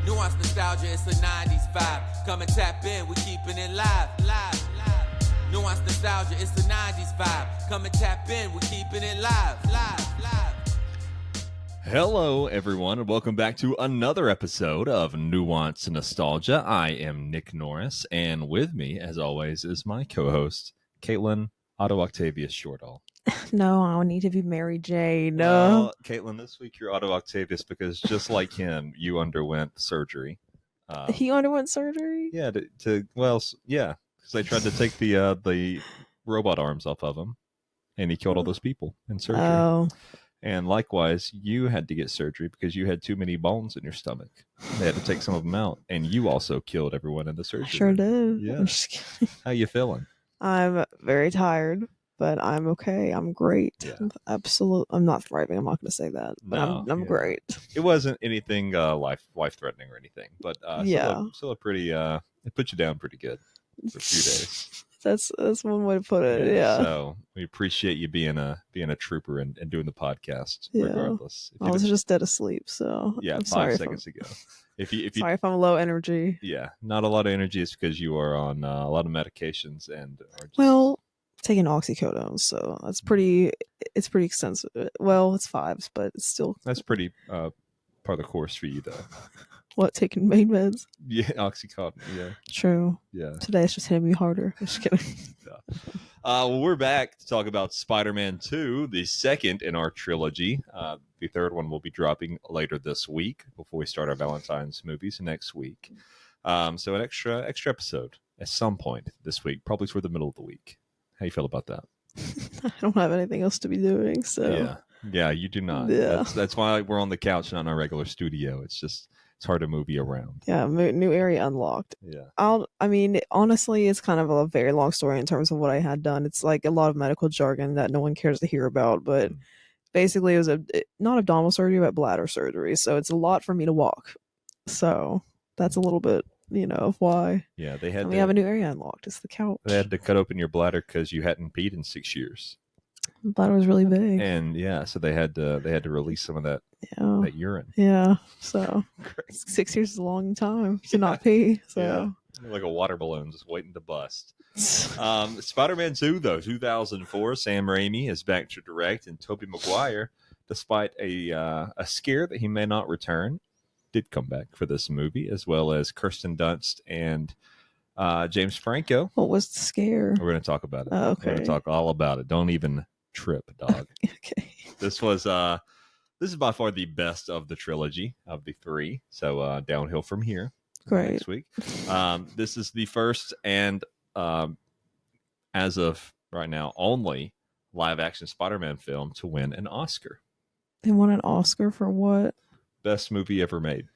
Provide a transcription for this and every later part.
Nuanced nostalgia, it's a 90s vibe. Come and tap in, we keeping it live. Nuanced nostalgia, it's a 90s vibe. Come and tap in, we keeping it live. Hello, everyone, and welcome back to another episode of Nuanced Nostalgia. I am Nick Norris, and with me, as always, is my co-host, Caitlin Otto Octavius Shortall. No, I don't need to be Mary Jane. Well, Caitlin, this week you're Otto Octavius because just like him, you underwent surgery. He underwent surgery? Yeah, because they tried to take the robot arms off of him, and he killed all those people in surgery. Oh. And likewise, you had to get surgery because you had too many bones in your stomach. They had to take some of them out, and you also killed everyone in the surgery. I sure did. Yeah. I'm just kidding. How you feeling? I'm very tired, but I'm okay. I'm great. Yeah. I'm not thriving. I'm not going to say that, but No, I'm great. It wasn't anything life threatening or anything, but still a pretty it put you down pretty good for a few days. That's one way to put it. Yeah. So we appreciate you being a trooper and doing the podcast regardless. I was just dead asleep, so yeah, I'm 5 seconds ago. If you sorry if I'm low energy. Yeah, not a lot of energy is because you are on a lot of medications and taking oxycodone, so it's pretty extensive. Well, it's 5s, but it's still that's pretty part of the course for you though. What, taking main meds? Yeah, Oxycontin. Yeah, true. Yeah, today it's just hitting me harder. Just kidding. Yeah. Well, we're back to talk about Spider-Man 2, the second in our trilogy. The third one will be dropping later this week before we start our Valentine's movies next week. So an extra episode at some point this week, probably toward the middle of the week. How you feel about that? I don't have anything else to be doing, so yeah, you do not. Yeah. That's why we're on the couch, not in our regular studio. It's hard to move you around. Yeah, new area unlocked. Yeah. Honestly, it's kind of a very long story in terms of what I had done. It's like a lot of medical jargon that no one cares to hear about, but basically it was not abdominal surgery, but bladder surgery. So it's a lot for me to walk. So that's a little bit, of why. Yeah, we have a new area unlocked. It's the couch. They had to cut open your bladder because you hadn't peed in 6 years. My bladder was really big. And so they had to release some of that urine. Yeah. So 6 years is a long time to not pee. So like a water balloon just waiting to bust. Spider-Man 2 though, 2004, Sam Raimi is back to direct, and Tobey Maguire, despite a scare that he may not return, did come back for this movie, as well as Kirsten Dunst and James Franco. What was the scare? We're going to talk about it. Oh, okay. We're going to talk all about it. Don't even trip, dog. Okay. This is by far the best of the trilogy of the 3. So downhill from here. Great. Next week. This is the first and as of right now only live action Spider-Man film to win an Oscar. They won an Oscar for what? Best movie ever made.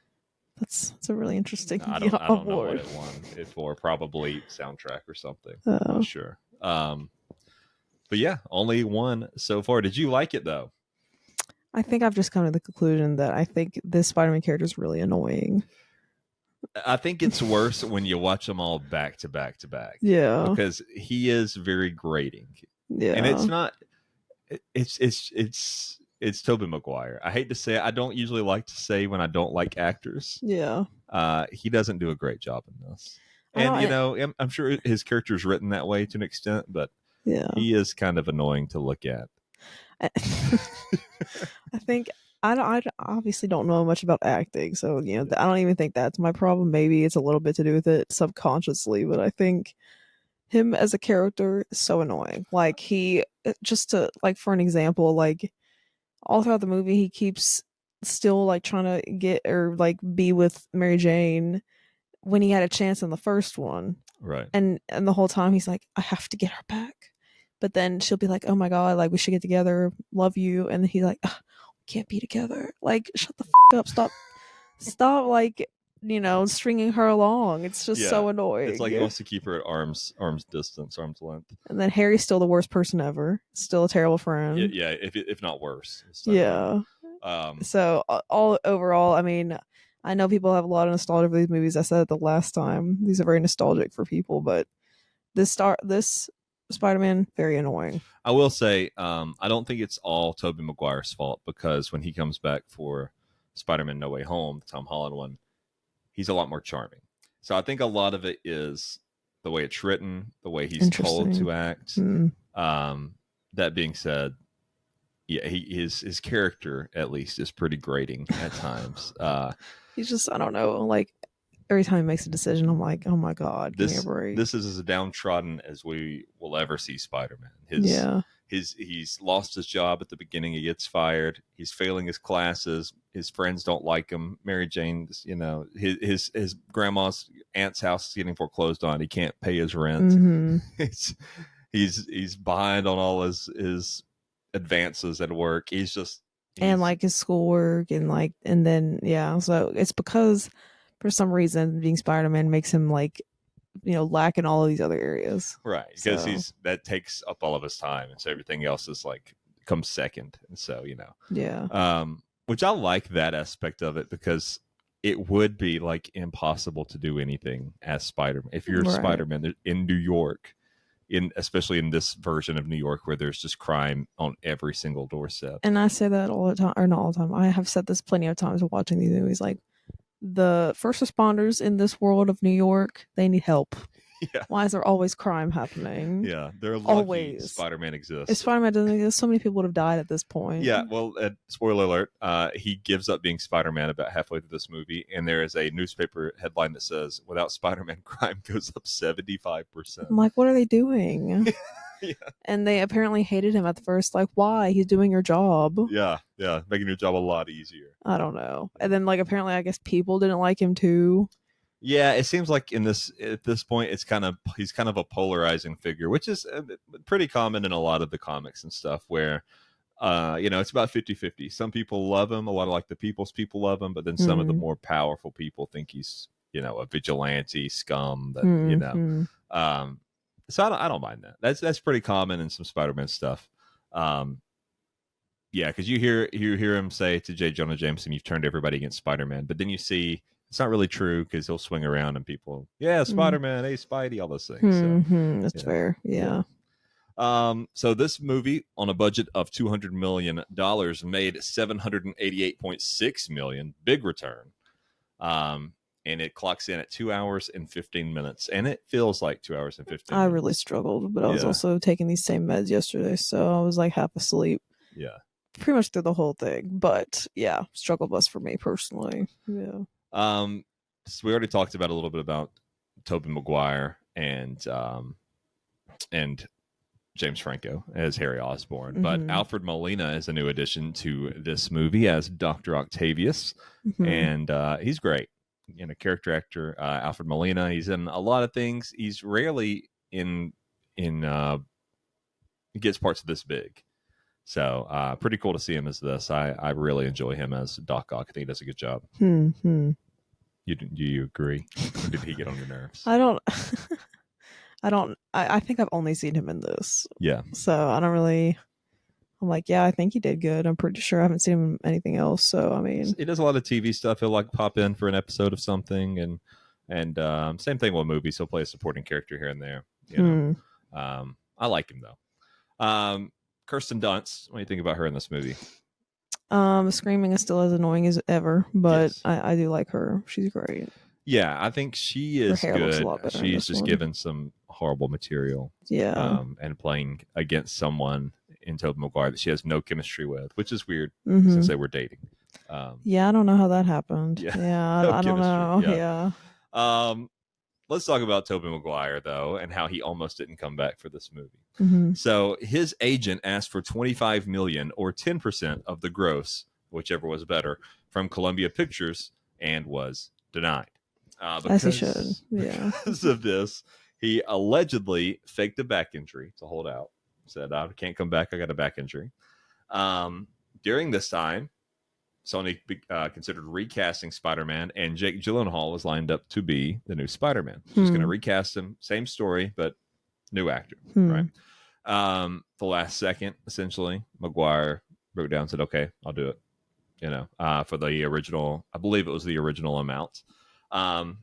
That's a really interesting I don't know what it won it for. Probably soundtrack or something. I'm not sure. But yeah, only one so far. Did you like it though? I think I've just come to the conclusion that I think this Spider-Man character is really annoying. I think it's worse when you watch them all back to back to back. Yeah. Because he is very grating. Yeah. And it's not it's Tobey Maguire. I hate to say it. I don't usually like to say when I don't like actors. Yeah. He doesn't do a great job in this. And I'm sure his character is written that way to an extent, but he is kind of annoying to look at. I think I obviously don't know much about acting, so I don't even think that's my problem. Maybe it's a little bit to do with it subconsciously, but I think him as a character is so annoying. Like for an example, like all throughout the movie, he keeps still like trying to get or like be with Mary Jane when he had a chance in the first one, right? And the whole time he's like, I have to get her back. But then she'll be like, oh my God, like we should get together, love you. And he's like, we can't be together. Like, shut the up. Stop like, stringing her along. It's just so annoying. It's like he wants to keep her at arm's distance, arm's length. And then Harry's still the worst person ever. Still a terrible friend. Yeah, if not worse. Yeah. So all overall, I mean, I know people have a lot of nostalgia for these movies. I said it the last time. These are very nostalgic for people, but this Spider-Man, very annoying. I will say, I don't think it's all Tobey Maguire's fault, because when he comes back for Spider-Man No Way Home, the Tom Holland one, he's a lot more charming. So I think a lot of it is the way it's written, the way he's told Interesting. to act. Hmm. That being said, yeah, his character at least is pretty grating at times. He's just, I don't know, like every time he makes a decision, I'm like, oh my god, give me a break. This is as downtrodden as we will ever see Spider-Man. Yeah. He's lost his job at the beginning. He gets fired. He's failing his classes. His friends don't like him. Mary Jane's, his grandma's aunt's house is getting foreclosed on. He can't pay his rent. Hmm. He's behind on all his advances at work. And like his schoolwork and then yeah, so it's because for some reason being Spider-Man makes him like, lack in all of these other areas. Right, because So, that takes up all of his time, and so everything else is like comes second. And so yeah. which I like that aspect of it, because it would be like impossible to do anything as Spider-Man if you're Right. Spider-Man in New York, especially in this version of New York where there's just crime on every single doorstep. And I say that all the time, or not all the time. I have said this plenty of times watching these movies. Like the first responders in this world of New York, they need help. Yeah. Why is there always crime happening? Yeah, they're lucky Always. Spider-Man exists. If Spider-Man doesn't exist, so many people would have died at this point. Yeah, well, spoiler alert, he gives up being Spider-Man about halfway through this movie, and there is a newspaper headline that says, without Spider-Man, crime goes up 75%. I'm like, what are they doing? Yeah. And they apparently hated him at the first. Like, why? He's doing your job. Yeah, making your job a lot easier. I don't know. And then, like, apparently, I guess people didn't like him too. Yeah, it seems like at this point, he's kind of a polarizing figure, which is pretty common in a lot of the comics and stuff, where it's about 50-50. Some people love him, a lot of like the people's people love him, but then some of the more powerful people think he's a vigilante scum that so I don't mind that. That's pretty common in some Spider-Man stuff. Yeah, because you hear him say to J. Jonah Jameson, "You've turned everybody against Spider-Man," but then you see it's not really true, because he'll swing around and people, Spider-Man, hey Spidey, all those things. That's fair. Yeah. So this movie, on a budget of $200 million, made $788.6 million, big return. And it clocks in at 2 hours and 15 minutes, and it feels like 2 hours and 15 minutes. I really struggled, but I was also taking these same meds yesterday, so I was like half asleep. Yeah. Pretty much through the whole thing, but yeah, struggle bus for me personally. Yeah. So we already talked about a little bit about Tobey Maguire and James Franco as Harry Osborn, but Alfred Molina is a new addition to this movie as Dr. Octavius, and he's great. Character actor Alfred Molina. He's in a lot of things. He's rarely in he gets parts this big. So pretty cool to see him as this. I really enjoy him as Doc Ock. I think he does a good job. Do you agree? Or did he get on your nerves? I don't. I think I've only seen him in this. Yeah. So I don't really. I'm like, yeah, I think he did good. I'm pretty sure I haven't seen him in anything else. So I mean, he does a lot of TV stuff. He'll like pop in for an episode of something, and same thing with movies. He'll play a supporting character here and there. I like him though. Kirsten Dunst, what do you think about her in this movie? Screaming is still as annoying as ever, but Yes. I do like her. She's great. Yeah, I think she is hair looks a good. lot better in She's this just one. given some horrible material. Yeah. And playing against someone in Tobey Maguire that she has no chemistry with, which is weird Mhm. since they were dating. Yeah, I don't know how that happened. Yeah. Yeah, No I don't know. chemistry, Yeah. Let's talk about Tobey Maguire, though, and how he almost didn't come back for this movie. Mhm. So his agent asked for $25 million, or 10% of the gross, whichever was better, from Columbia Pictures, and was denied. As he should. Yeah. Because of this, he allegedly faked a back injury to hold out. Said, I can't come back. I got a back injury. During this time, Sony considered recasting Spider-Man, and Jake Gyllenhaal was lined up to be the new Spider-Man. Just going to recast him, same story, but new actor, right? The last second, essentially, Maguire broke down and said, okay, I'll do it. For the original, I believe it was the original amount. And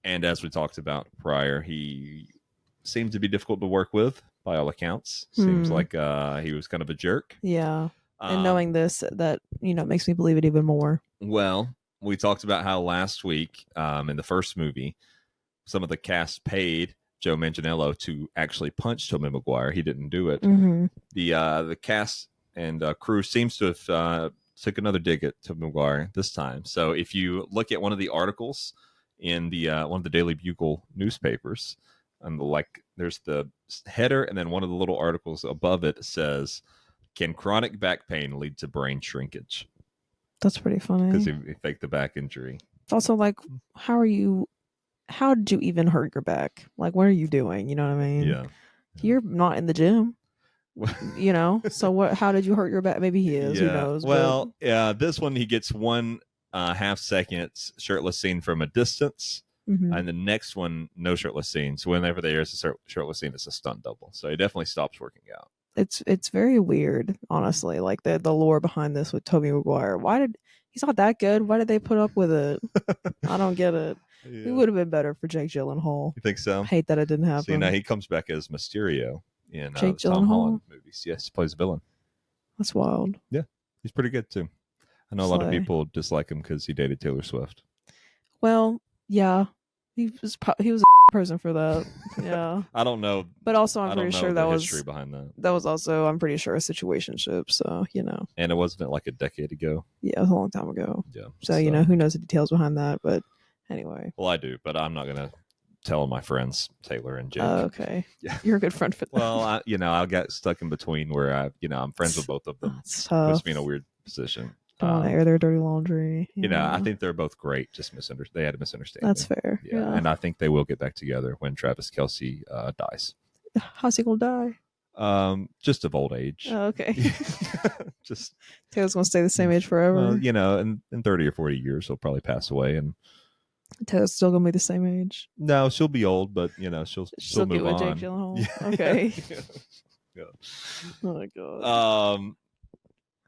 as we talked about prior, he seemed to be difficult to work with by all accounts. Seems like he was kind of a jerk. Yeah. And knowing this, that makes me believe it even more. Well, we talked about how last week in the first movie, some of the cast paid Joe Manganiello to actually punch Tobey Maguire. He didn't do it. Mm-hmm. The cast and crew seems to have took another dig at Tobey Maguire this time. So if you look at one of the articles in the one of the Daily Bugle newspapers, and there's the header, and then one of the little articles above it says, "Can chronic back pain lead to brain shrinkage?" That's pretty funny. Because he faked the back injury. It's also like, how did you even hurt your back? Like, what are you doing? You know what I mean? Yeah. You're not in the gym. So what? How did you hurt your back? Maybe he is. Who knows? Well, this one he gets 1.5 seconds shirtless scene from a distance, and the next one no shirtless scene. So whenever there is a shirtless scene, it's a stunt double. So he definitely stops working out. It's very weird, honestly. Like the lore behind this with Tobey Maguire. He's not that good? Why did they put up with it? I don't get it. Yeah. It would have been better for Jake Gyllenhaal. You think so? I hate that it didn't happen. See, now he comes back as Mysterio in Jake the Tom Gyllenhaal? Holland movies. Yes, he plays a villain. That's wild. Yeah, he's pretty good too. I know a lot of people dislike him because he dated Taylor Swift. Well, yeah, he was a person for that. Yeah, I don't know, but also I'm pretty sure that was history behind that. That was also, I'm pretty sure, a situationship. So and it wasn't like a decade ago. Yeah, it was a long time ago. Yeah. So who knows the details behind that? But anyway. Well, I do, but I'm not gonna tell my friends Taylor and Jake. Okay. Yeah. You're a good friend for that. Well, I got stuck in between where I'm friends with both of them. It's tough. Puts me in a weird position. Don't want to air their dirty laundry. I think they're both great. Just they had a misunderstanding. That's fair. Yeah. And I think they will get back together when Travis Kelce dies. How's he gonna die? Just of old age. Oh, okay. Just Taylor's gonna stay the same age forever. In 30 or 40 years he'll probably pass away, and Taylor's still gonna be the same age. No, she'll be old, but she'll still move get with on. Jake Gyllenhaal. Yeah. Okay. Yeah. Oh my god.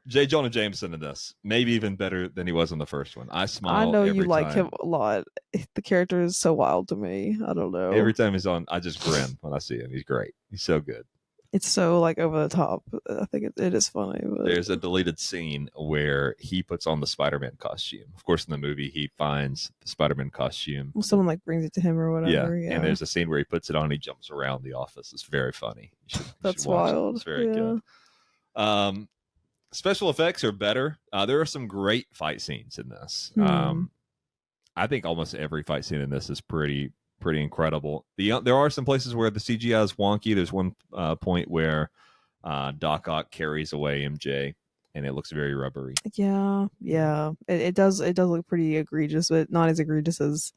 J. Jonah Jameson in this, maybe even better than he was in the first one. I smile. I know every you like time. him a lot. The character is so wild to me. I don't know. Every time he's on, I just grin when I see him. He's great. He's so good. It's so over the top. I think it is funny. But... There's a deleted scene where he puts on the Spider-Man costume. Of course, in the movie, he finds the Spider-Man costume. Well, someone brings it to him or whatever. Yeah. And there's a scene where he puts it on. And he jumps around the office. It's very funny. That's wild. It's very good. Special effects are better. There are some great fight scenes in this. I think almost every fight scene in this is pretty incredible. There are some places where the CGI is wonky. There's one point where Doc Ock carries away MJ, and it looks very rubbery. Yeah. It does look pretty egregious, but not as egregious as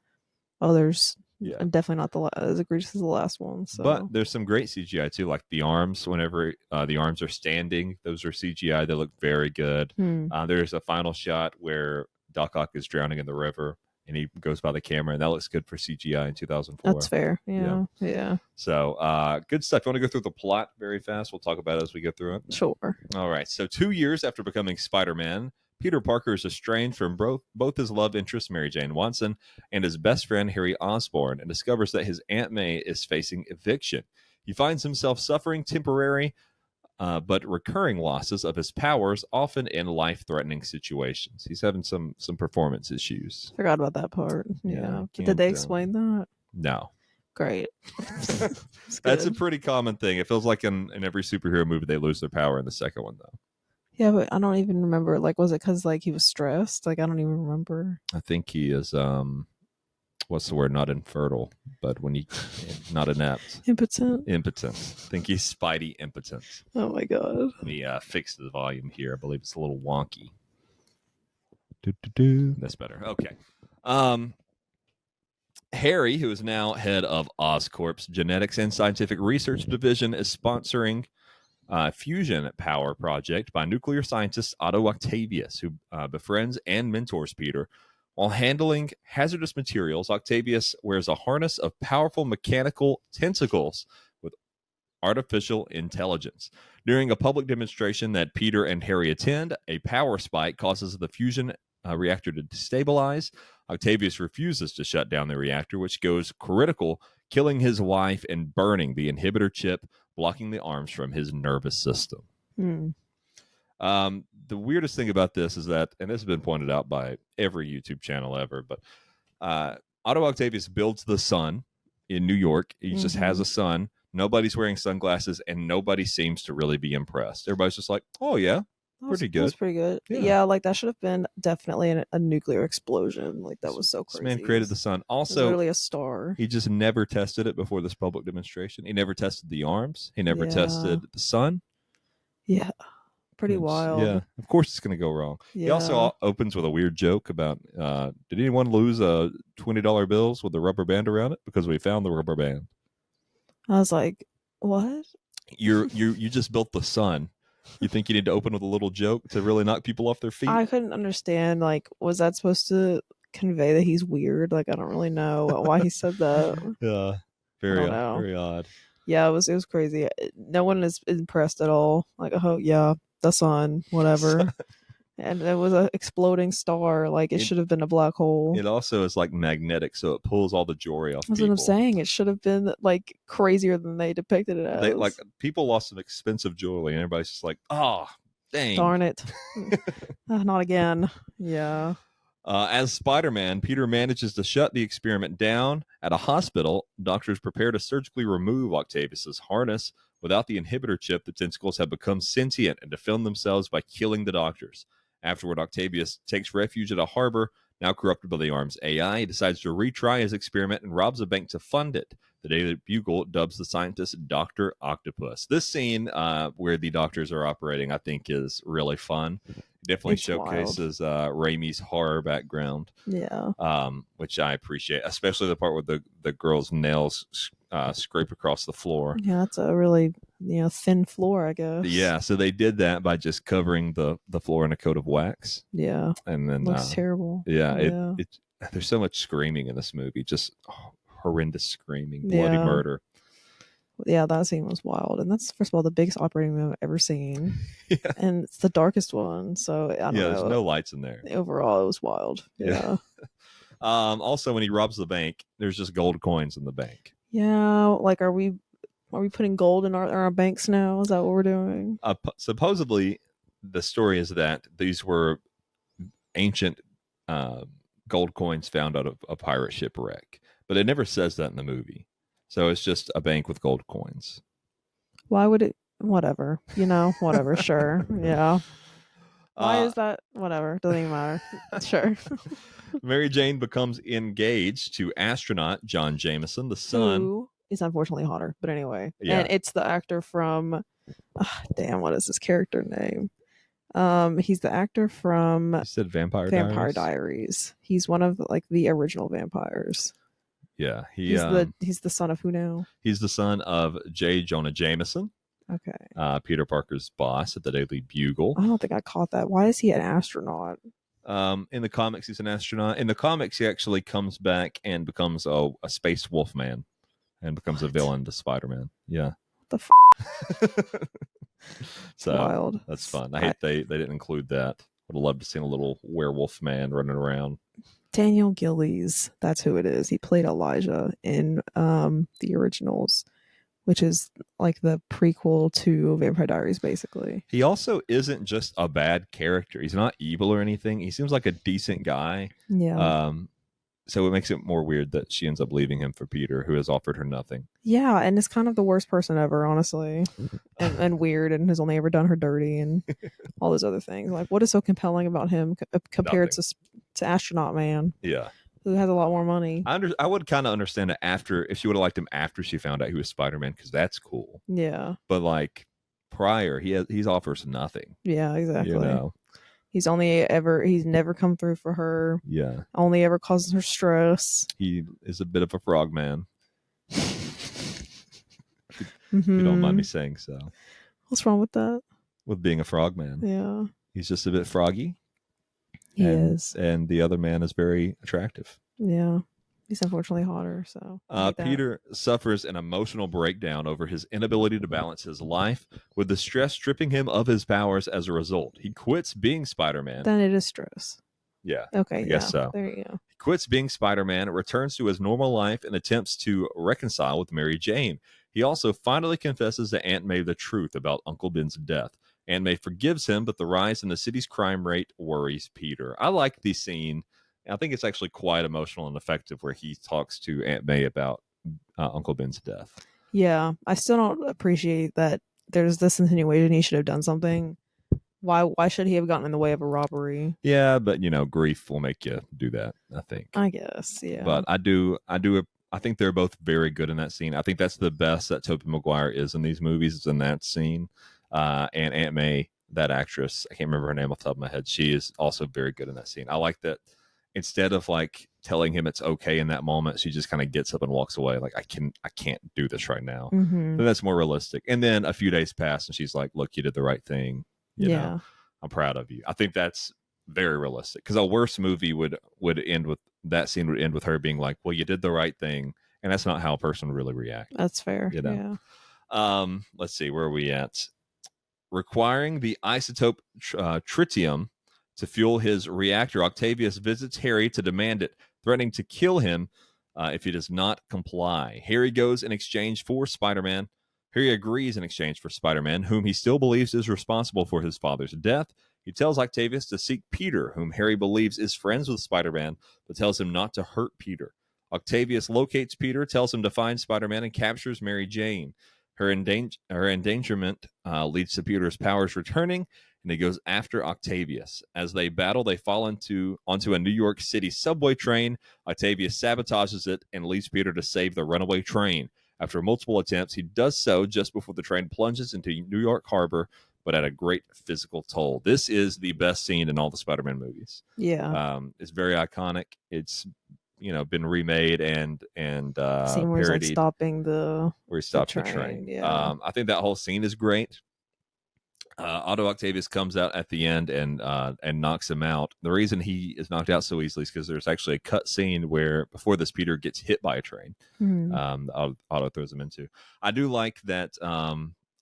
others. Yeah, and definitely not as egregious as the last one. So. But there's some great CGI too, like the arms. Whenever the arms are standing, those are CGI. They look very good. There's a final shot where Doc Ock is drowning in the river, and he goes by the camera, and that looks good for CGI in 2004. That's fair. Yeah. So good stuff. You want to go through the plot very fast? We'll talk about it as we go through it. Sure. All right. So 2 years after becoming Spider-Man, Peter Parker is estranged from both his love interest, Mary Jane Watson, and his best friend, Harry Osborn, and discovers that his Aunt May is facing eviction. He finds himself suffering temporary but recurring losses of his powers, often in life-threatening situations. He's having some performance issues. Forgot about that part. Yeah. Did they explain that? No. Great. That's a pretty common thing. It feels like in every superhero movie they lose their power in the second one, though. Yeah, but I don't even remember. Was it because he was stressed? I don't even remember. I think he is what's the word? Not infertile, but when he not inept. Impotent. I think he's Spidey impotent. Oh my god. Let me fix the volume here. I believe it's a little wonky. That's better. Okay. Harry, who is now head of Oscorp's Genetics and Scientific Research Division, is sponsoring fusion power project by nuclear scientist Otto Octavius, who befriends and mentors Peter. While handling hazardous materials, Octavius wears a harness of powerful mechanical tentacles with artificial intelligence. During a public demonstration that Peter and Harry attend, a power spike causes the fusion reactor to destabilize. Octavius refuses to shut down the reactor, which goes critical, killing his wife and burning the inhibitor chip, blocking the arms from his nervous system. The weirdest thing about this is that, and this has been pointed out by every YouTube channel ever, but Otto Octavius builds the sun in New York. He just has a sun. Nobody's wearing sunglasses, and nobody seems to really be impressed. Everybody's just like, oh, yeah, pretty good. That was pretty good. Yeah. Yeah, like that should have been definitely a nuclear explosion. Like that was so This crazy. man created the sun. It was Also, literally a star. he just never tested it before this public demonstration. He never tested the arms. He never Yeah. tested the sun. Yeah, pretty It's- wild. Yeah, of course it's going to go wrong. Yeah. He also opens with a weird joke about, did anyone lose $20 bills with the rubber band around it? Because we found the rubber band. I was like, what? You just built the sun. You think you need to open with a little joke to really knock people off their feet? I couldn't understand. Like, was that supposed to convey that he's weird? Like, I don't really know why he said that. Yeah, very odd. Yeah, it was crazy. No one is impressed at all. Like, oh yeah, the sun, whatever. And it was an exploding star. Like, it should have been a black hole. It also is like magnetic, so it pulls all the jewelry off. That's people. what I'm saying. It should have been like crazier than they depicted it as. Like people lost some expensive jewelry, and everybody's just like, "Oh, dang, darn it, not again." Yeah. As Spider-Man, Peter manages to shut the experiment down. At a hospital, doctors prepare to surgically remove Octavius's harness. Without the inhibitor chip, the tentacles have become sentient and defend themselves by killing the doctors. Afterward, Octavius takes refuge at a harbor, now corrupted by the arm's AI. He decides to retry his experiment and robs a bank to fund it. The Daily Bugle dubs the scientist Dr. Octopus. This scene where the doctors are operating, I think, is really fun. It definitely It's showcases Raimi's horror background, Yeah. which I appreciate, especially the part where the girl's nails scrape across the floor. Yeah, that's a really thin floor, I guess. Yeah, so they did that by just covering the floor in a coat of wax. Yeah. And then Looks terrible. Yeah, Yeah. there's so much screaming in this movie, just horrendous screaming, bloody Yeah. murder. Yeah, that scene was wild, and that's first of all the biggest operating room I've ever seen, Yeah, and it's the darkest one. So I don't know. there's no lights in there. Overall, it was wild. Yeah. Yeah. Also, when he robs the bank, there's just gold coins in the bank. Yeah. Like, are we putting gold in our banks now? Is that what we're doing? Supposedly, the story is that these were ancient gold coins found out of a pirate shipwreck, but it never says that in the movie. So it's just a bank with gold coins. Why would it? Whatever. Whatever. Sure. Yeah. Why is that? Whatever. Doesn't even matter. Sure. Mary Jane becomes engaged to astronaut John Jameson, the son. Who is unfortunately hotter, but anyway. Yeah. And it's the actor from. Damn, what is his character name? He's the actor from You said Vampire Diaries. He's one of the original vampires. Yeah, He's the son of who now? He's the son of J. Jonah Jameson, Okay. Peter Parker's boss at the Daily Bugle. I don't think I caught that. Why is he an astronaut? In the comics, he's an astronaut. In the comics, he actually comes back and becomes a space wolf man and becomes a villain to Spider-Man. Yeah. The So wild. that's fun. I hate they didn't include that. Would have loved to see a little werewolf man running around. Daniel Gillies, that's who it is. He played Elijah in the originals, which is like the prequel to Vampire Diaries, basically. He also isn't just a bad character. He's not evil or anything. He seems like a decent guy. Yeah. So it makes it more weird that she ends up leaving him for Peter, who has offered her nothing. Yeah, and is kind of the worst person ever, honestly, and weird, and has only ever done her dirty, and all those other things. Like, what is so compelling about him compared to Astronaut Man? Yeah, who has a lot more money. I would kind of understand it if she would have liked him after she found out he was Spider-Man, because that's cool. Yeah, but like prior, he's offers nothing. Yeah, exactly. He's never come through for her. Yeah. Only ever causes her stress. He is a bit of a frog man. Mm-hmm. If you don't mind me saying so. What's wrong with that? With being a frog man. Yeah. He's just a bit froggy. He is. And the other man is very attractive. Yeah. He's unfortunately hotter, so. Peter suffers an emotional breakdown over his inability to balance his life, with the stress stripping him of his powers as a result. He quits being Spider-Man. Then it is stress. Yeah. Okay. I guess so. There you go. He quits being Spider-Man, returns to his normal life, and attempts to reconcile with Mary Jane. He also finally confesses to Aunt May the truth about Uncle Ben's death. Aunt May forgives him, but the rise in the city's crime rate worries Peter. I like the scene. I think it's actually quite emotional and effective where he talks to Aunt May about Uncle Ben's death. Yeah, I still don't appreciate that there's this insinuation he should have done something. Why should he have gotten in the way of a robbery? Yeah, but grief will make you do that, I think. I guess, yeah. But I think they're both very good in that scene. I think that's the best that Tobey Maguire is in these movies, is in that scene. And Aunt May, that actress, I can't remember her name off the top of my head. She is also very good in that scene. I like that instead of like telling him it's okay in that moment, she just kind of gets up and walks away. Like, I can't do this right now. Mm-hmm. So that's more realistic. And then a few days pass and she's like, look, you did the right thing. You know, I'm proud of you. I think that's very realistic, because a worse movie would end with that scene would end with her being like, well, you did the right thing. And that's not how a person would really react. That's fair. Yeah. Let's see, where are we at? Requiring the isotope tritium to fuel his reactor, Octavius visits Harry to demand it, threatening to kill him if he does not comply. Harry goes in exchange for Spider-Man. Harry agrees in exchange for Spider-Man, whom he still believes is responsible for his father's death. He tells Octavius to seek Peter, whom Harry believes is friends with Spider-Man, but tells him not to hurt Peter. Octavius locates Peter, tells him to find Spider-Man, and captures Mary Jane. Her endangerment leads to Peter's powers returning, and he goes after Octavius. As they battle, they fall onto a New York City subway train. Octavius sabotages it and leaves Peter to save the runaway train. After multiple attempts, he does so just before the train plunges into New York Harbor, but at a great physical toll. This is the best scene in all the Spider-Man movies. Yeah. It's very iconic. It's been remade and scene parodied. Where he's like stopping the train. Yeah. I think that whole scene is great. Otto Octavius comes out at the end and knocks him out. The reason he is knocked out so easily is because there's actually a cut scene where before this Peter gets hit by a train. Otto throws him into. I do like that.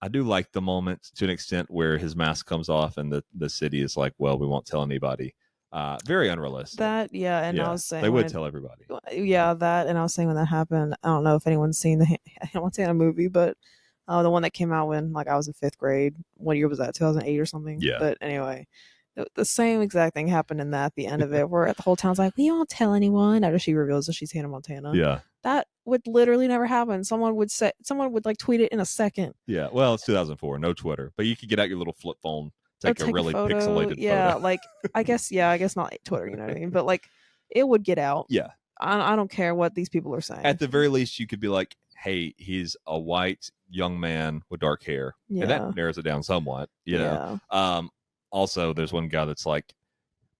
I do like the moment to an extent where his mask comes off and the city is like, well, we won't tell anybody. Very unrealistic. That, yeah, and I was saying they would tell everybody. Yeah, that, and I was saying when that happened, I don't know if anyone's seen I don't want to say a movie, but the one that came out when I was in 5th grade. What year was that? 2008 or something. Yeah. But anyway, the same exact thing happened in that at the end of it, where the whole town's like, we won't tell anyone after she reveals that she's Hannah Montana. Yeah. That would literally never happen. Someone would like tweet it in a second. Yeah. Well, it's 2004, no Twitter, but you could get out your little flip phone, take a really pixelated photo. Like I guess not Twitter, you know what I mean? But like, it would get out. Yeah. I don't care what these people are saying. At the very least, you could be like, hey, he's a white young man with dark hair. Yeah. And that narrows it down somewhat, you know. Also, there's one guy that's like,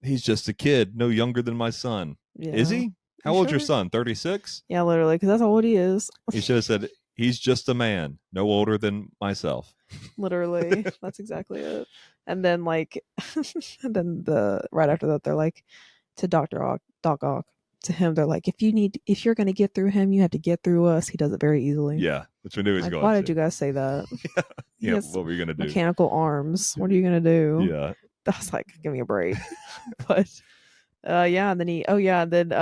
he's just a kid, no younger than my son. Yeah. Is he? How old's your son? 36? Yeah, literally, because that's how old he is. He should have said, he's just a man, no older than myself. Literally, that's exactly it. And then right after that, they're like, to Doc Ock, to him, they're like, if you're gonna get through him, you have to get through us. He does it very easily. Yeah, which we knew he was going. Why did you guys say that? Yeah, what were you gonna do? Mechanical arms. What are you gonna do? Yeah, I was like, give me a break. But and then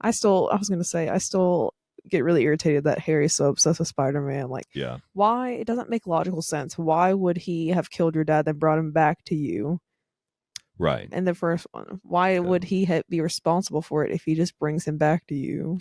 I still get really irritated that Harry's so obsessed with Spider-Man. Like, why? It doesn't make logical sense. Why would he have killed your dad then brought him back to you? Right. In the first one, why would he be responsible for it if he just brings him back to you?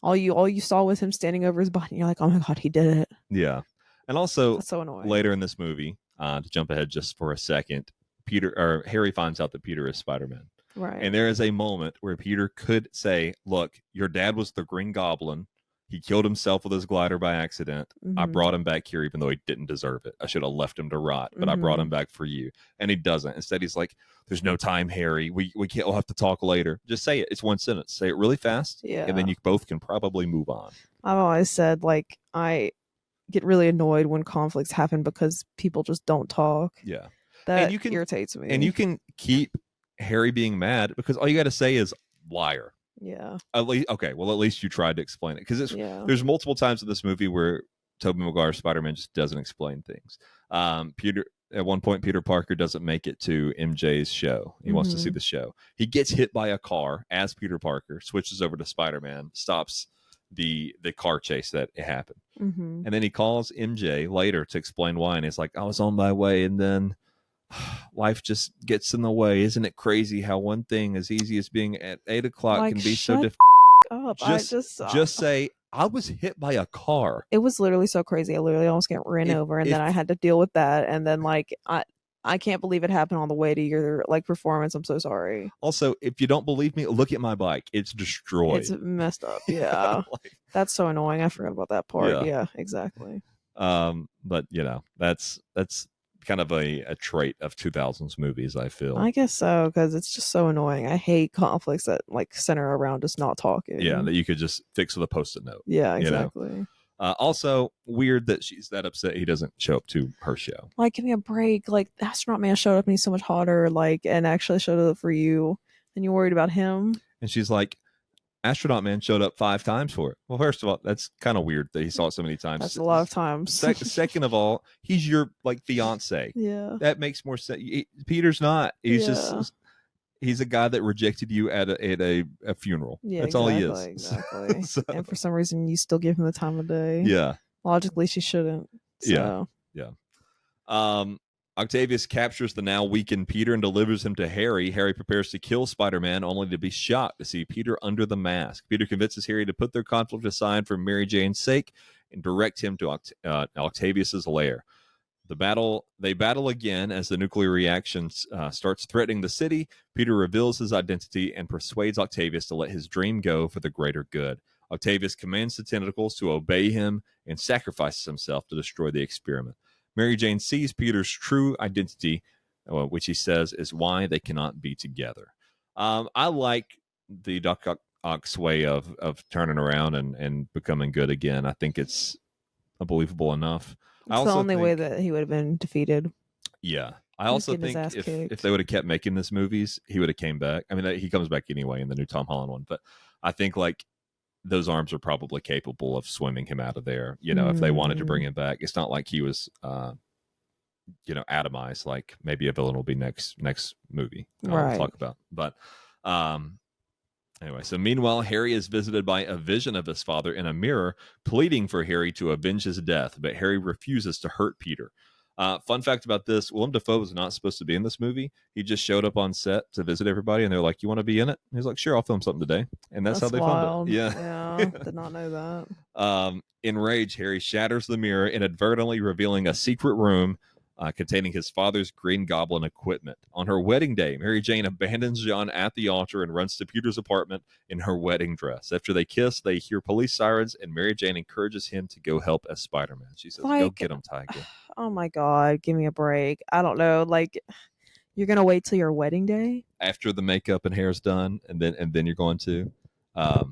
All you saw was him standing over his body, and you're like, oh my god, he did it. Yeah. And also, that's so annoying. Later in this movie, to jump ahead just for a second, Harry finds out that Peter is Spider-Man. Right. And there is a moment where Peter could say, look, your dad was the Green Goblin. He killed himself with his glider by accident. Mm-hmm. I brought him back here even though he didn't deserve it. I should have left him to rot, but I brought him back for you. And he doesn't. Instead, he's like, there's no time, Harry. We can't. We'll have to talk later. Just say it. It's one sentence. Say it really fast. Yeah. And then you both can probably move on. I've always said, like, I get really annoyed when conflicts happen because people just don't talk. Yeah. That irritates me. And you can keep Harry being mad because all you got to say is liar. Yeah. At least you tried to explain it, because there's multiple times in this movie where Tobey Maguire's Spider-Man just doesn't explain things. At one point, Peter Parker doesn't make it to MJ's show. He wants to see the show. He gets hit by a car as Peter Parker, switches over to Spider-Man, stops the car chase that it happened. Mm-hmm. And then he calls MJ later to explain why, and he's like, I was on my way, and then life just gets in the way. Isn't it crazy how one thing as easy as being at 8 o'clock Like, can be so shut difficult? up. Just say, I was hit by a car. It was literally so crazy. I literally almost got ran over, and then I had to deal with that. And then like I can't believe it happened on the way to your like performance. I'm so sorry. Also, if you don't believe me, look at my bike. It's destroyed. It's messed up. Yeah. That's so annoying. I forgot about that part. Yeah, exactly. But that's kind of a trait of 2000s movies, I feel. I guess so, because it's just so annoying. I hate conflicts that like center around just not talking. Yeah, that you could just fix with a Post-it note. Yeah, exactly. Also, weird that she's that upset he doesn't show up to her show. Like, give me a break. Like, the astronaut man showed up and he's so much hotter, like, and actually showed up for you, and you're worried about him. And she's like, astronaut man showed up 5 times for it. Well, first of all, that's kind of weird that he saw it so many times. That's a lot of times. Second of all, he's your like fiance. Yeah, that makes more sense. Peter's not. He's just he's a guy that rejected you at a funeral. Yeah, that's exactly, all he is. Exactly. So, and for some reason, you still give him the time of day. Yeah. Logically, she shouldn't. So. Yeah. Octavius captures the now weakened Peter and delivers him to Harry. Harry prepares to kill Spider-Man, only to be shocked to see Peter under the mask. Peter convinces Harry to put their conflict aside for Mary Jane's sake and direct him to Octavius's lair. They battle again as the nuclear reaction starts threatening the city. Peter reveals his identity and persuades Octavius to let his dream go for the greater good. Octavius commands the tentacles to obey him and sacrifices himself to destroy the experiment. Mary Jane sees Peter's true identity, which he says is why they cannot be together. I like the Doc Ock's way of turning around and becoming good again. I think it's believable enough. It's the only way that he would have been defeated. Yeah. I also think if they would have kept making this movies, he would have came back. I mean, he comes back anyway in the new Tom Holland one, but I think like those arms are probably capable of swimming him out of there. If they wanted to bring him back, it's not like he was, atomized. Like maybe a villain will be next movie. I'll talk about. But anyway, so meanwhile, Harry is visited by a vision of his father in a mirror, pleading for Harry to avenge his death, but Harry refuses to hurt Peter. Fun fact about this, Willem Dafoe was not supposed to be in this movie. He just showed up on set to visit everybody, and they're like, you want to be in it? And he's like, sure, I'll film something today. And that's how they filmed it. Yeah, did not know that. Enraged, Harry shatters the mirror, inadvertently revealing a secret room containing his father's Green Goblin equipment. On her wedding day, Mary Jane abandons John at the altar and runs to Peter's apartment in her wedding dress. After they kiss, they hear police sirens, and Mary Jane encourages him to go help as Spider-Man. She says, go get him, Tiger. Oh my God, give me a break. I don't know. Like, you're going to wait till your wedding day? After the makeup and hair's done, and then you're going to? I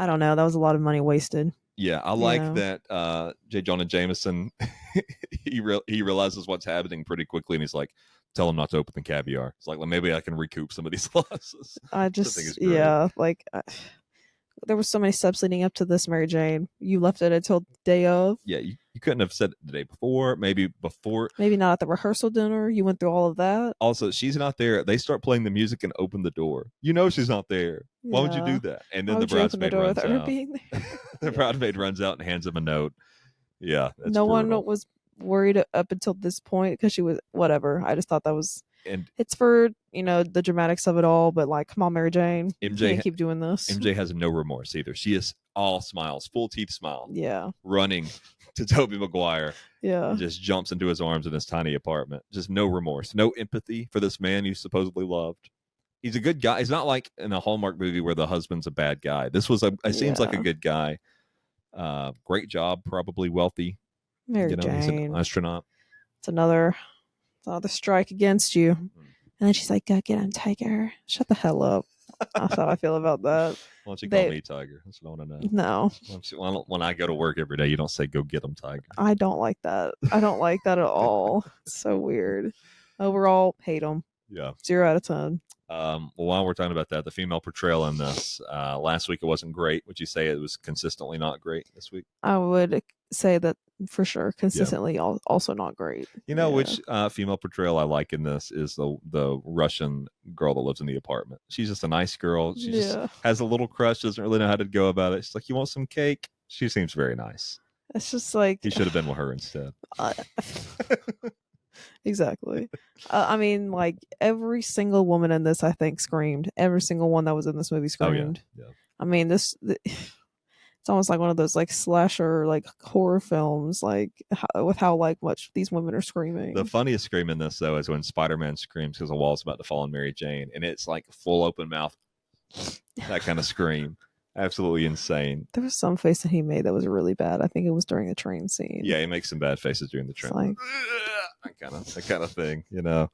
don't know. That was a lot of money wasted. Yeah, I like that J. Jonah Jameson, he realizes what's happening pretty quickly, and he's like, tell him not to open the caviar. It's like, well, maybe I can recoup some of these losses. There were so many steps leading up to this, Mary Jane. You left it until the day of. Yeah, you couldn't have said it the day before, maybe not at the rehearsal dinner. You went through all of that. Also, she's not there. They start playing the music and open the door. She's not there. Yeah. Why would you do that? And then the bridesmaid runs out. The bridesmaid runs out and hands him a note. Yeah, that's no brutal. one was worried up until this point because she was whatever. I just thought that was. And it's for the dramatics of it all, but like, come on, Mary Jane, you can't keep doing this. MJ has no remorse either. She is all smiles, full teeth smile. Yeah, running to Tobey Maguire. Yeah, and just jumps into his arms in his tiny apartment. Just no remorse, no empathy for this man you supposedly loved. He's a good guy. He's not like in a Hallmark movie where the husband's a bad guy. This was seems like a good guy. Great job, probably wealthy. Mary Jane. He's an astronaut. It's another strike against you. Mm-hmm. And then she's like, go get him, Tiger. Shut the hell up. That's how I feel about that. Why don't you call me Tiger? That's what I want to know. No. When I go to work every day, you don't say, go get him, Tiger. I don't like that. I don't like that at all. It's so weird. Overall, hate him. Yeah. 0 out of 10. Well, while we're talking about that, the female portrayal in this last week it wasn't great. Would you say it was consistently not great this week? I would say that for sure. Consistently, also not great. You know which female portrayal I like in this is the Russian girl that lives in the apartment. She's just a nice girl. She just has a little crush. Doesn't really know how to go about it. She's like, "You want some cake?" She seems very nice. It's just like he should have been with her instead. Exactly. I mean, like every single woman in this, I think, screamed. Every single one that was in this movie screamed. Oh, yeah. I mean, it's almost like one of those like slasher like horror films, like with how like much these women are screaming. The funniest scream in this though is when Spider-Man screams because the wall's about to fall on Mary Jane, and it's like full open mouth, that kind of scream. Absolutely insane. There was some face that he made that was really bad. I think it was during the train scene. Yeah, he makes some bad faces during the train. Like, that kind of thing, you know.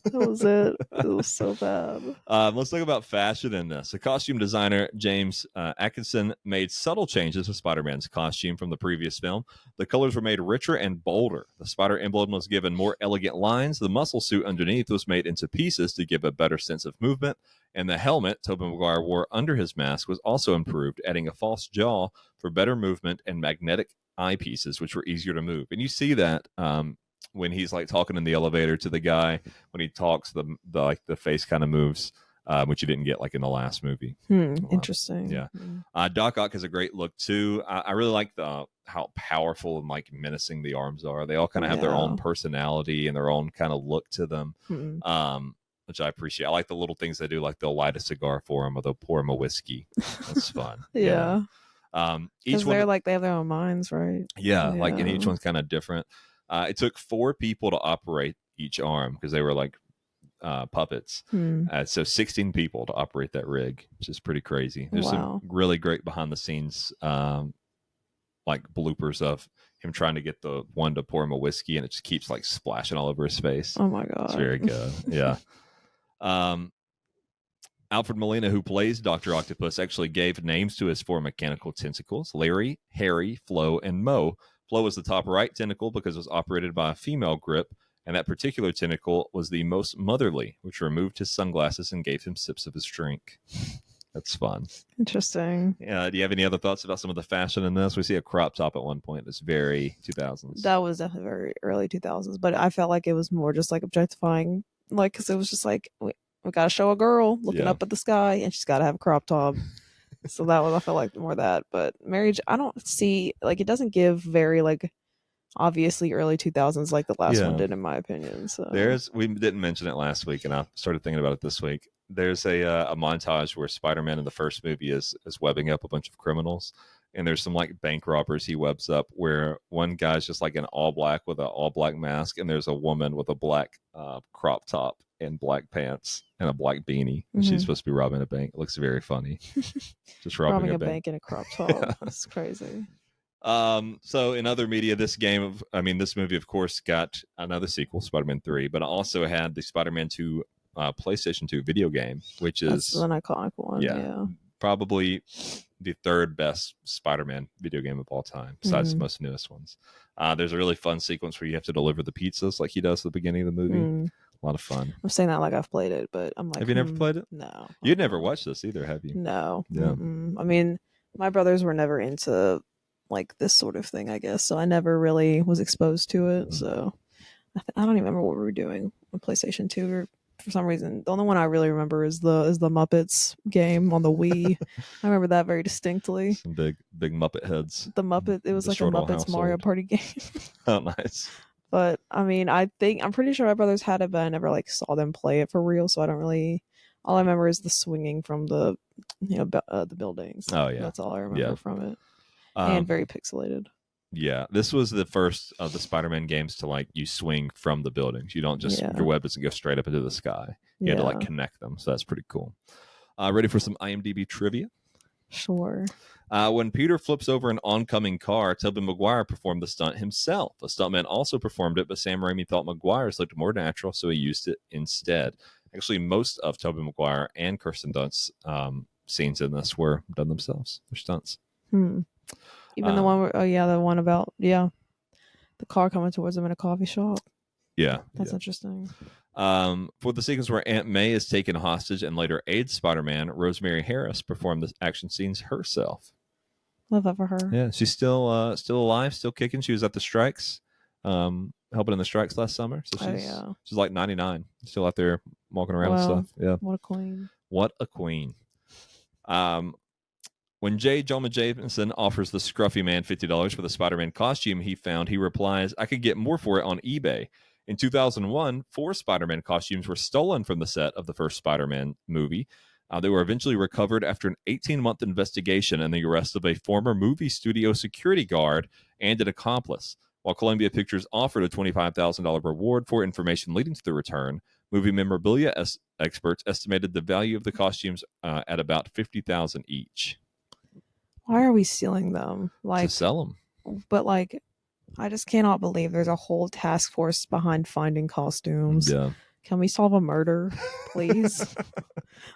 That was it. It was so bad. Let's talk about fashion in this. The costume designer James Atkinson made subtle changes to Spider-Man's costume from the previous film. The colors were made richer and bolder. The spider emblem was given more elegant lines. The muscle suit underneath was made into pieces to give a better sense of movement. And the helmet Tobey Maguire wore under his mask was also improved, adding a false jaw for better movement and magnetic eyepieces, which were easier to move. And you see that when he's like talking in the elevator to the guy. When he talks, the face kind of moves, which you didn't get like in the last movie. Interesting. Yeah. Doc Ock has a great look too. I really like how powerful and like menacing the arms are. They all kind of have their own personality and their own kind of look to them. Which I appreciate. I like the little things they do, like they'll light a cigar for him or they'll pour him a whiskey. That's fun. Yeah. Each they're one, like they have their own minds, right? Yeah, like and each one's kind of different. It took 4 people to operate each arm because they were like puppets. So 16 people to operate that rig, which is pretty crazy. There's some really great behind the scenes like bloopers of him trying to get the one to pour him a whiskey and it just keeps like splashing all over his face. Oh my god. It's very good. Yeah. Alfred Molina, who plays Dr. Octopus, actually gave names to his 4 mechanical tentacles: Larry, Harry, Flo, and Mo. Flo was the top right tentacle because it was operated by a female grip, and that particular tentacle was the most motherly, which removed his sunglasses and gave him sips of his drink. That's fun. Interesting. Yeah. Do you have any other thoughts about some of the fashion in this? We see a crop top at one point that's very 2000s. That was definitely very early 2000s, but I felt like it was more just like objectifying, like, because it was just like, we got to show a girl looking up at the sky and she's got to have a crop top. So that was, I felt like more that. But marriage, I don't see, like, it doesn't give very, like, obviously early 2000s like the last one did, in my opinion. So we didn't mention it last week and I started thinking about it this week. There's a montage where Spider-Man in the first movie is webbing up a bunch of criminals, and there's some like bank robbers he webs up where one guy's just like in all black with an all black mask, and there's a woman with a black crop top and black pants and a black beanie. She's supposed to be robbing a bank. It looks very funny. Just robbing a bank in a crop top. That's crazy. So in other media, this movie, of course, got another sequel, Spider-Man 3, but it also had the Spider-Man 2 PlayStation 2 video game, which is an iconic one. Yeah. Probably the 3rd best Spider-Man video game of all time, besides the most newest ones. There's a really fun sequence where you have to deliver the pizzas like he does at the beginning of the movie. A lot of fun. I'm saying that like I've played it, but I'm like, have you never played it? No. You'd never watched this either, have you? No. Yeah. I mean, my brothers were never into like this sort of thing, I guess, so I never really was exposed to it. So I don't even remember what we were doing on PlayStation 2 or for some reason. The only one I really remember is the Muppets game on the Wii. I remember that very distinctly. Some big Muppet heads. It was like a Muppets Mario Party game. Oh, nice. But I mean, I'm pretty sure my brothers had it, but I never like saw them play it for real. So I don't really. All I remember is the swinging from the buildings. Oh yeah, that's all I remember from it. And very pixelated. Yeah, this was the first of the Spider-Man games to like you swing from the buildings. You don't just your web doesn't go straight up into the sky. You had to like connect them, so that's pretty cool. Ready for some IMDb trivia? Sure. When Peter flips over an oncoming car, Tobey Maguire performed the stunt himself. A stuntman also performed it, but Sam Raimi thought Maguire's looked more natural, so he used it instead. Actually, most of Tobey Maguire and Kirsten Dunst's scenes in this were done themselves. They're stunts. Even the one where, the one about the car coming towards him in a coffee shop. Yeah, that's interesting. For the sequence where Aunt May is taken hostage and later aids Spider-Man, Rosemary Harris performed the action scenes herself. Love that for her. Yeah, she's still alive, still kicking. She was at the strikes, helping in the strikes last summer. So she's like 99, still out there walking around and stuff. Yeah, what a queen! What a queen. When J. Jonah Jameson offers the scruffy man $50 for the Spider-Man costume he found, he replies, "I could get more for it on eBay." In 2001, 4 Spider-Man costumes were stolen from the set of the first Spider-Man movie. They were eventually recovered after an 18-month investigation and the arrest of a former movie studio security guard and an accomplice. While Columbia Pictures offered a $25,000 reward for information leading to the return, movie memorabilia experts estimated the value of the costumes at about $50,000 each. Why are we stealing them? To sell them. But like, I just cannot believe there's a whole task force behind finding costumes. Yeah. Can we solve a murder, please?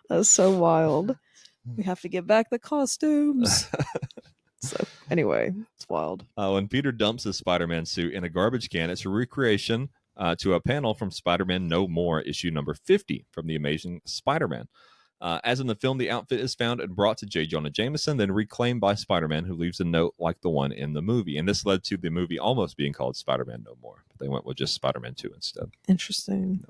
That's so wild. We have to get back the costumes. So anyway, it's wild. When Peter dumps his Spider-Man suit in a garbage can, it's a recreation to a panel from Spider-Man No More, issue number 50 from The Amazing Spider-Man. As in the film, the outfit is found and brought to J. Jonah Jameson, then reclaimed by Spider-Man, who leaves a note like the one in the movie. And this led to the movie almost being called Spider-Man No More. But they went with just Spider-Man 2 instead. Interesting.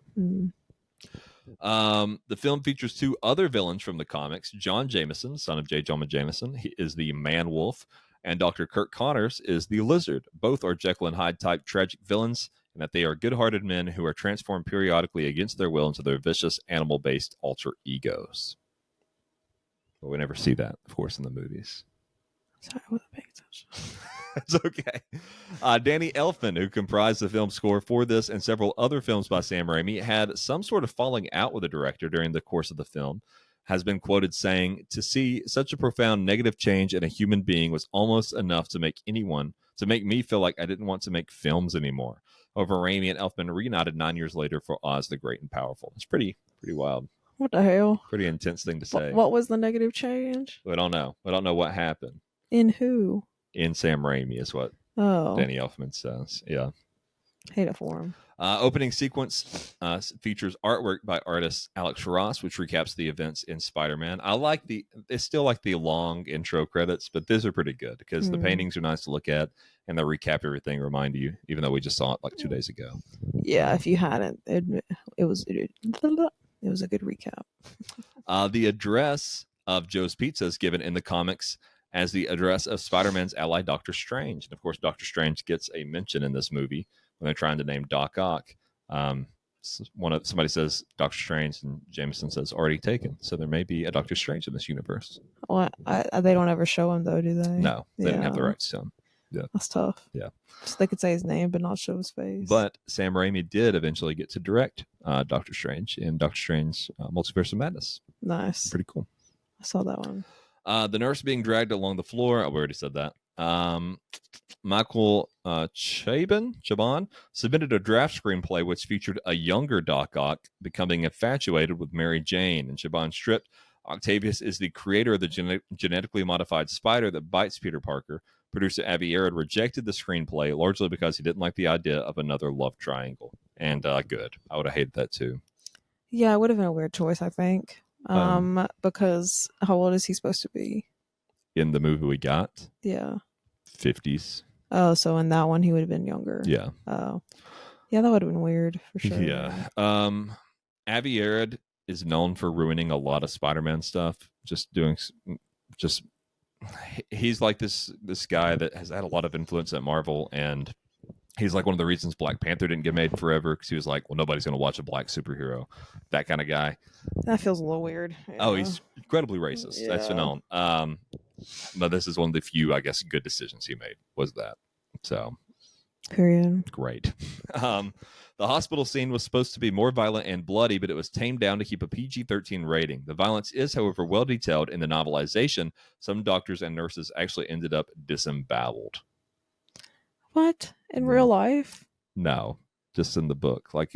The film features 2 other villains from the comics. John Jameson, son of J. Jonah Jameson, he is the Man-Wolf, and Dr. Kirk Connors is the Lizard. Both are Jekyll and Hyde type tragic villains, and that they are good-hearted men who are transformed periodically against their will into their vicious animal-based alter egos. But we never see that, of course, in the movies. Sorry, I wasn't paying attention. It's okay. Danny Elfman, who comprised the film score for this and several other films by Sam Raimi, had some sort of falling out with the director during the course of the film, has been quoted saying, "To see such a profound negative change in a human being was almost enough to make me feel like I didn't want to make films anymore." However, Raimi and Elfman reunited 9 years later for Oz the Great and Powerful. It's pretty wild. What the hell? Pretty intense thing to say. What was the negative change? We don't know. We don't know what happened. In who? In Sam Raimi is what Danny Elfman says. Yeah. Hate it for him. Opening sequence features artwork by artist Alex Ross, which recaps the events in Spider-Man. It's still like the long intro credits, but these are pretty good because the paintings are nice to look at and they recap everything, remind you, even though we just saw it like 2 days ago. Yeah, if you hadn't, it was a good recap. The address of Joe's Pizza is given in the comics as the address of Spider-Man's ally, Doctor Strange. And of course, Doctor Strange gets a mention in this movie when they're trying to name Doc Ock. Somebody says Doctor Strange, and Jameson says already taken. So there may be a Doctor Strange in this universe. Well, they don't ever show him though, do they? No, they didn't have the rights to him. Yeah, that's tough. Yeah, so they could say his name but not show his face. But Sam Raimi did eventually get to direct Doctor Strange in Doctor Strange Multiverse of Madness. Nice, pretty cool. I saw that one. The nurse being dragged along the floor. We already said that. Michael Chabon submitted a draft screenplay which featured a younger Doc Ock becoming infatuated with Mary Jane. And Chabon stripped. Octavius is the creator of the genetically modified spider that bites Peter Parker. Producer Avi Arad rejected the screenplay largely because he didn't like the idea of another love triangle. And good. I would have hated that too. Yeah, it would have been a weird choice, I think. Because how old is he supposed to be? In the movie we got? Yeah. 50s. Oh, so in that one he would have been younger. Yeah. Oh. Yeah, that would have been weird for sure. Yeah. Avi Arad is known for ruining a lot of Spider-Man stuff. He's like this guy that has had a lot of influence at Marvel, and he's like one of the reasons Black Panther didn't get made forever, because he was like, well, nobody's going to watch a black superhero. That kind of guy. That feels a little weird. Yeah. Oh, he's incredibly racist. Yeah. That's known. But this is one of the few, I guess, good decisions he made was that. So, period. Great. The hospital scene was supposed to be more violent and bloody, but it was tamed down to keep a PG-13 rating. The violence is, however, well detailed in the novelization. Some doctors and nurses actually ended up disemboweled. What? In real life? No, just in the book. Like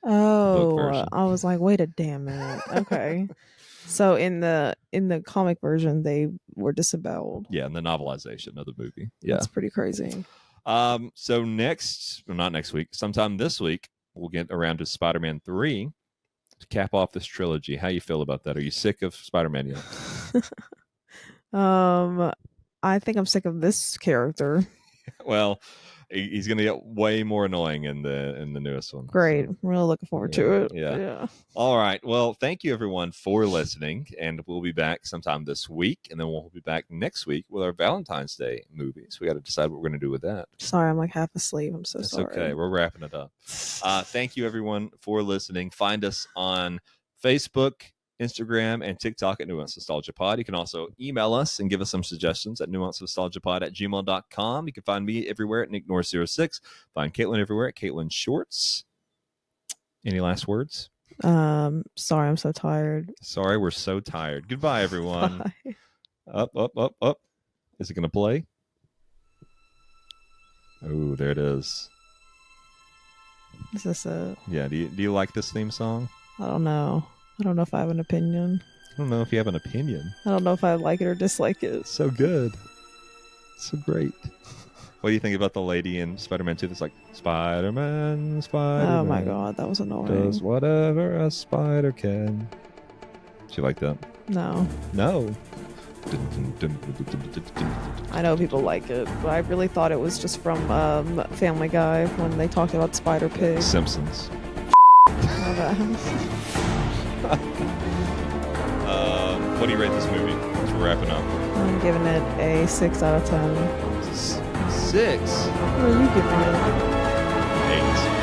oh, I was like, wait a damn minute. Okay. So in the comic version, they were disemboweled. Yeah, in the novelization of the movie. Yeah, that's pretty crazy. So not next week, sometime this week, we'll get around to Spider-Man 3 to cap off this trilogy. How you feel about that? Are you sick of Spider-Man yet? I think I'm sick of this character. Well, he's going to get way more annoying in the newest one. Great. So, I'm really looking forward to it. Yeah. All right. Well, thank you everyone for listening, and we'll be back sometime this week, and then we'll be back next week with our Valentine's Day movies. We got to decide what we're going to do with that. Sorry, I'm like half asleep. I'm so That's sorry. okay. We're wrapping it up. Thank you everyone for listening. Find us on Facebook, Instagram, and TikTok at Nuanced Nostalgia Pod. You can also email us and give us some suggestions at nuancednostalgiapod@gmail.com. You can find me everywhere at NickNorris06. Find Caitlin everywhere at Caitlin Shorts. Any last words? Sorry, I'm so tired. Sorry, we're so tired. Goodbye, everyone. Bye. Up. Is it going to play? Oh, there it is. Is this it? Yeah, do you like this theme song? I don't know. I don't know if I have an opinion. I don't know if you have an opinion. I don't know if I like it or dislike it. So good. So great. What do you think about the lady in Spider-Man 2 that's like, Spider-Man. Oh my god, that was annoying. Does whatever a spider can. Do you like that? No. No. I know people like it, but I really thought it was just from Family Guy when they talked about Spider Pig. Simpsons. What do you rate this movie? As we're wrapping up. I'm giving it a 6 out of 10. 6. What are you giving it? 8.